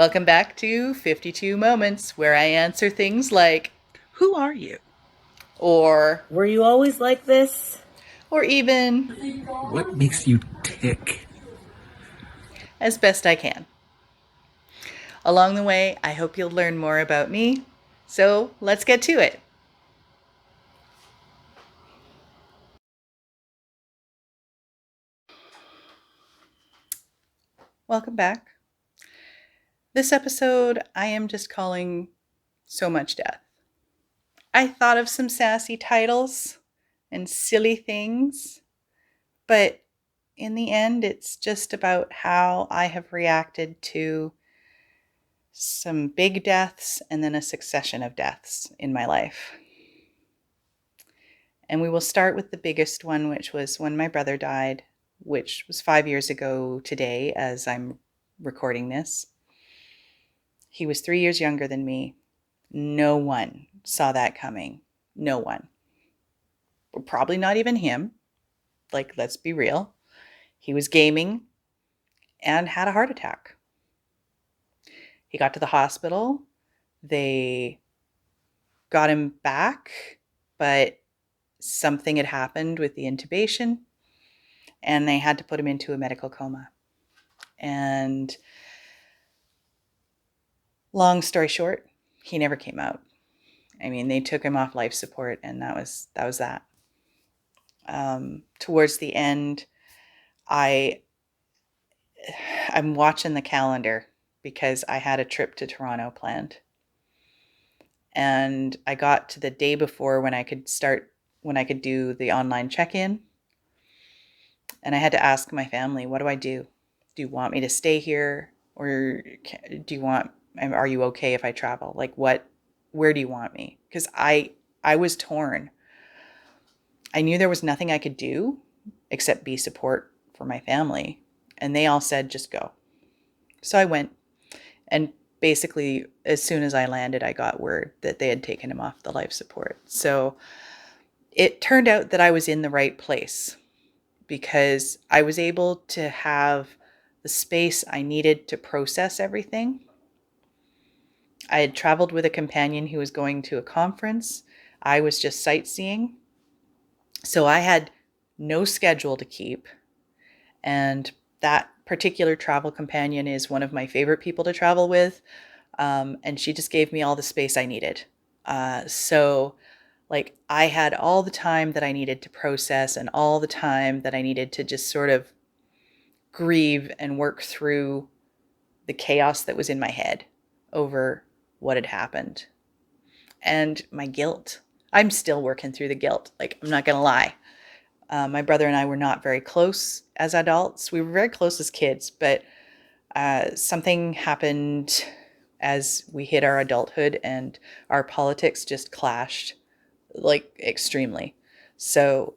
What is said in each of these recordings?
Welcome back to 52 Moments, where I answer things like, Who are you? or, Were you always like this? or even, What makes you tick? as best I can. Along the way, I hope you'll learn more about me. So let's get to it. Welcome back. This episode, I am just calling So Much Death. I thought of some sassy titles and silly things, but in the end, it's just about how I have reacted to some big deaths and then a succession of deaths in my life. And we will start with the biggest one, which was when my brother died, which was 5 years ago today as I'm recording this. He was 3 years younger than me. No one saw that coming. No one. Probably not even him. Like, let's be real. He was gaming and had a heart attack. He got to the hospital. They got him back, but something had happened with the intubation and they had to put him into a medical coma. And long story short, he never came out. I mean, they took him off life support and that was that. Towards the end, I I'm watching the calendar because I had a trip to Toronto planned. And I got to the day before when I could do the online check-in. And I had to ask my family, what do I do? Do you want me to stay here or are you okay if I travel? Like where do you want me? Because I was torn. I knew there was nothing I could do except be support for my family. And they all said, just go. So I went. And basically, as soon as I landed, I got word that they had taken him off the life support. So it turned out that I was in the right place because I was able to have the space I needed to process everything. I had traveled with a companion who was going to a conference. I was just sightseeing. So I had no schedule to keep. And that particular travel companion is one of my favorite people to travel with. And she just gave me all the space I needed. So, like, I had all the time that I needed to process and all the time that I needed to just sort of grieve and work through the chaos that was in my head over what had happened. And my guilt. I'm still working through the guilt. Like, I'm not going to lie. My brother and I were not very close as adults. We were very close as kids, but something happened as we hit our adulthood and our politics just clashed like extremely. So,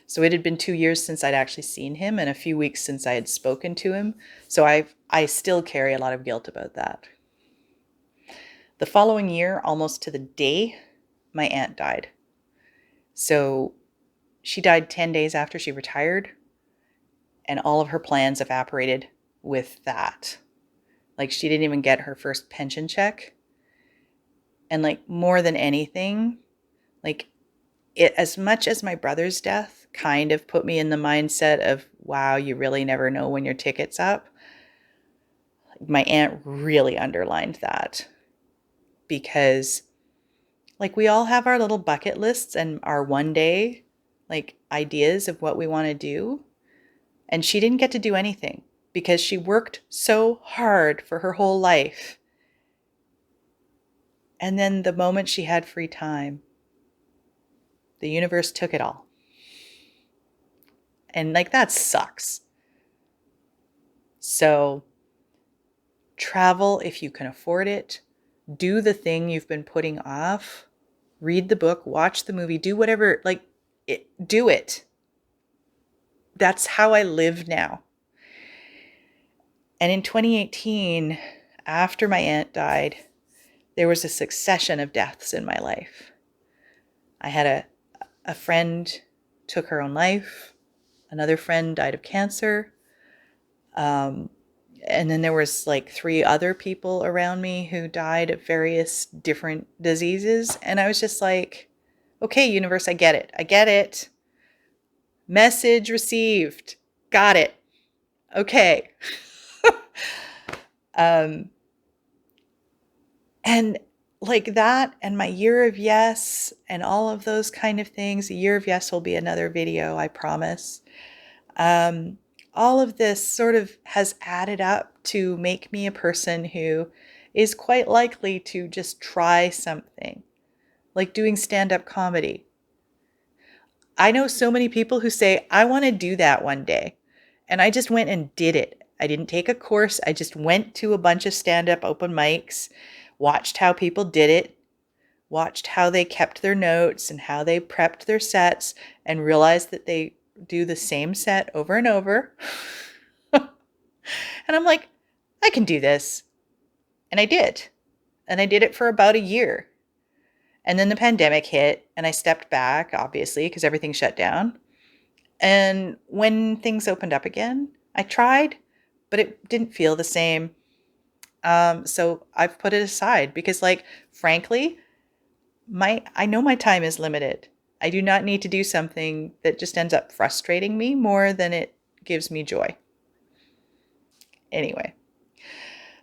so it had been 2 years since I'd actually seen him and a few weeks since I had spoken to him. So I still carry a lot of guilt about that. The following year, almost to the day, my aunt died. So she died 10 days after she retired, and all of her plans evaporated with that. Like, she didn't even get her first pension check. And like, more than anything, like, it, as much as my brother's death kind of put me in the mindset of, wow, you really never know when your ticket's up, my aunt really underlined that. Because like, we all have our little bucket lists and our one day like ideas of what we want to do, and she didn't get to do anything because she worked so hard for her whole life. And then the moment she had free time, the universe took it all. And like, that sucks. So travel if you can afford it. Do the thing you've been putting off. Read the book, watch the movie, do whatever, like, do it. That's how I live now. And in 2018, after my aunt died, there was a succession of deaths in my life. I had a friend took her own life. Another friend died of cancer. And then there was like 3 other people around me who died of various different diseases. And I was just like, okay, universe, I get it. I get it. Message received. Got it. Okay. um, and like that, and my year of yes, and all of those kind of things. A year of yes will be another video, I promise. Um, all of this sort of has added up to make me a person who is quite likely to just try something, like doing stand-up comedy. I know so many people who say, I want to do that one day. And I just went and did it. I didn't take a course. I just went to a bunch of stand-up open mics, watched how people did it, watched how they kept their notes and how they prepped their sets, and realized that they do the same set over and over. And I'm like, I can do this. And I did. And I did it for about a year. And then the pandemic hit and I stepped back, obviously, because everything shut down. And when things opened up again, I tried, but it didn't feel the same. So I've put it aside because, like, frankly, I know my time is limited. I do not need to do something that just ends up frustrating me more than it gives me joy. Anyway,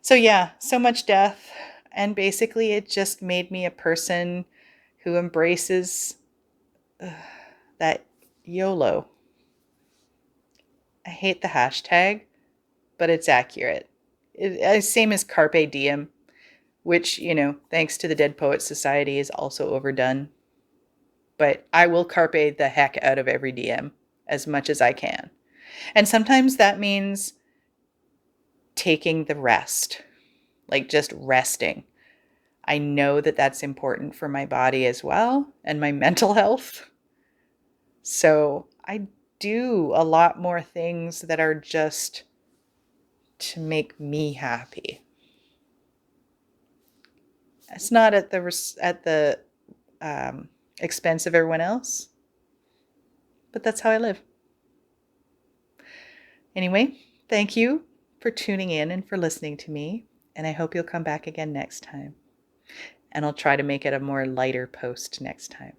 so yeah, so much death. And basically, it just made me a person who embraces that YOLO. I hate the hashtag, but it's accurate. Same as Carpe Diem, which, thanks to the Dead Poets Society, is also overdone. But I will carpe the heck out of every diem as much as I can. And sometimes that means taking the rest, like just resting. I know that that's important for my body as well and my mental health. So I do a lot more things that are just to make me happy. It's not at the expense of everyone else, but that's how I live. Anyway, thank you for tuning in and for listening to me, and I hope you'll come back again next time. And I'll try to make it a more lighter post next time.